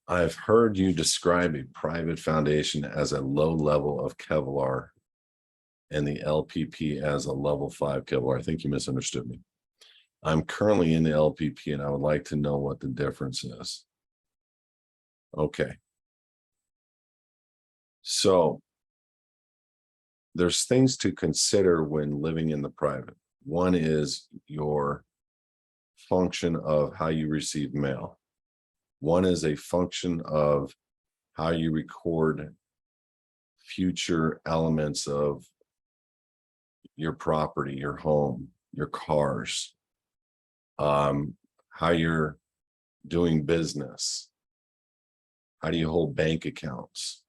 I've heard you describe a private foundation as a low level of Kevlar and the LPP as a level 5 Kevlar. I think you misunderstood me. I'm currently in the LPP and I would like to know what the difference is. Okay. So there's things to consider when living in the private. One is your function of how you receive mail. One is a function of how you record future elements of your property, your home, your cars, how you're doing business, how do you hold bank accounts,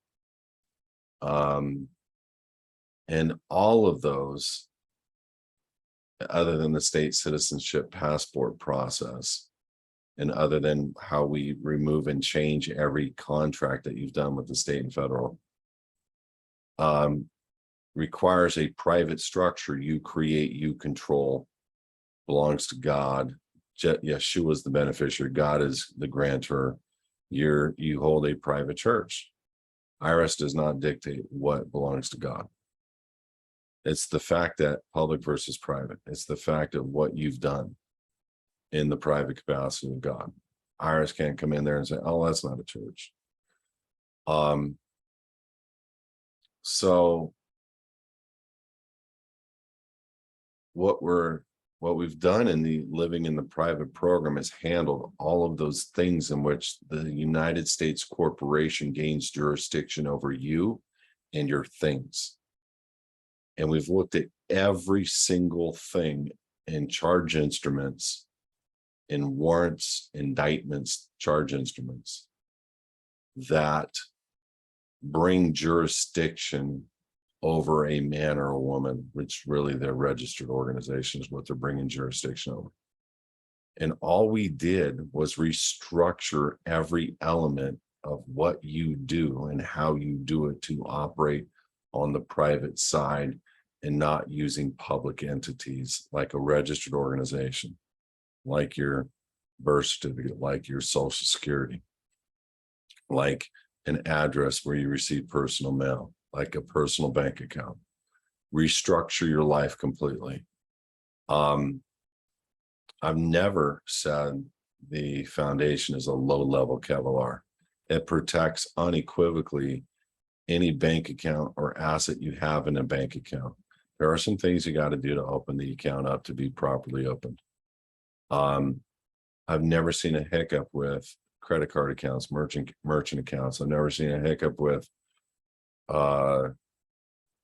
and all of those, other than the state citizenship passport process, and other than how we remove and change every contract that you've done with the state and federal, requires a private structure. You create, you control, belongs to God. Yeshua is the beneficiary. God is the grantor. You hold a private church. IRS does not dictate what belongs to God. It's the fact that public versus private. It's the fact of what you've done in the private capacity of God. IRS can't come in there and say, oh, that's not a church. So what we've done in the living in the private program is handled all of those things in which the United States corporation gains jurisdiction over you and your things. And we've looked at every single thing in charge instruments, in warrants, indictments, charge instruments that bring jurisdiction over a man or a woman, which really their registered organization is what they're bringing jurisdiction over. And all we did was restructure every element of what you do and how you do it to operate on the private side and not using public entities like a registered organization, like your birth certificate, like your social security, like an address where you receive personal mail, like a personal bank account. Restructure your life completely. I've never said the foundation is a low-level Kevlar. It protects unequivocally any bank account or asset you have in a bank account. There are some things you got to do to open the account up to be properly opened. I've never seen a hiccup with credit card accounts, merchant accounts. I've never seen a hiccup with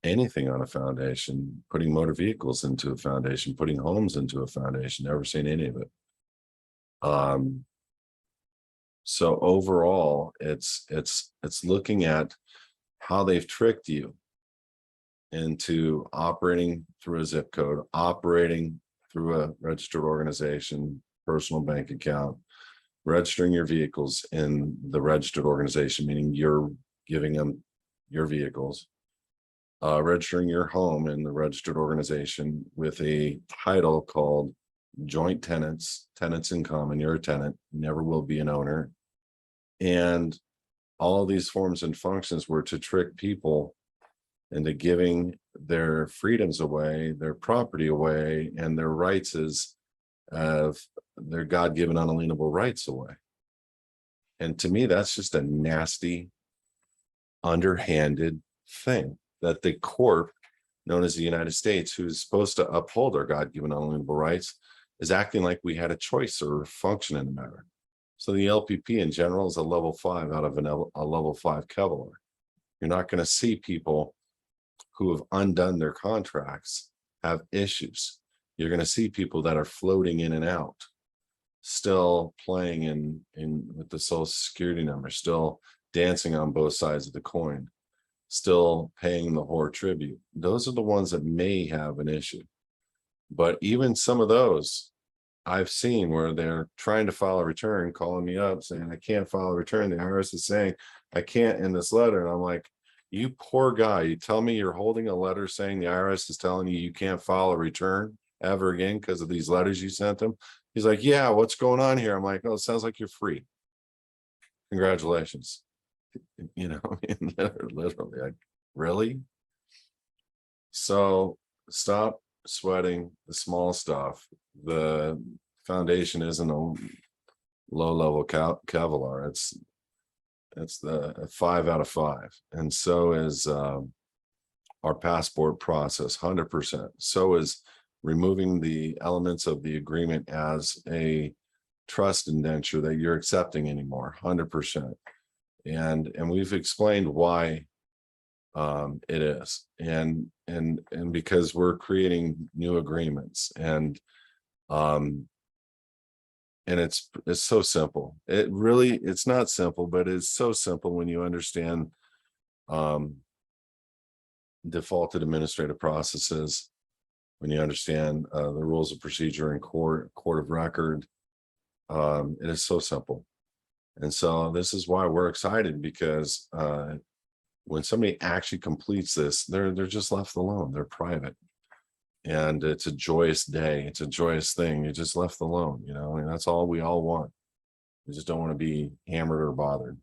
anything on a foundation, putting motor vehicles into a foundation, putting homes into a foundation. Never seen any of it. So overall, it's looking at how they've tricked you into operating through a zip code, operating through a registered organization, personal bank account, registering your vehicles in the registered organization, meaning you're giving them your vehicles, registering your home in the registered organization with a title called joint tenants in common. You're a tenant, never will be an owner. And all of these forms and functions were to trick people into giving their freedoms away, their property away, and their rights as their God-given unalienable rights away. And to me, that's just a nasty, underhanded thing that the corp known as the United States, who's supposed to uphold our God-given unalienable rights, is acting like we had a choice or function in the matter. So the LPP in general is a level 5 out of a level 5 Kevlar. You're not going to see people who have undone their contracts have issues. You're going to see people that are floating in and out, still playing in with the social security number, still dancing on both sides of the coin, still paying the whore tribute. Those are the ones that may have an issue. But even some of those I've seen where they're trying to file a return, calling me up saying, I can't file a return. The IRS is saying I can't in this letter. And I'm like, you poor guy, you tell me you're holding a letter saying the IRS is telling you you can't file a return ever again because of these letters you sent them. He's like, yeah, what's going on here? I'm like, oh, it sounds like you're free. congratulations. You know, literally, like, really? So stop sweating the small stuff. The foundation isn't a low-level kevlar. It's the 5 out of 5, and so is our passport process, 100%. So is removing the elements of the agreement as a trust indenture that you're accepting anymore, 100%. And we've explained why it is, and because we're creating new agreements, and it's so simple. It's not simple, but it's so simple when you understand um defaulted administrative processes, when you understand the rules of procedure in court of record. It is so simple. And so this is why we're excited, because when somebody actually completes this, they're just left alone. They're private. And it's a joyous day. It's a joyous thing. You're just left alone, you know, and that's all we all want. We just don't want to be hammered or bothered.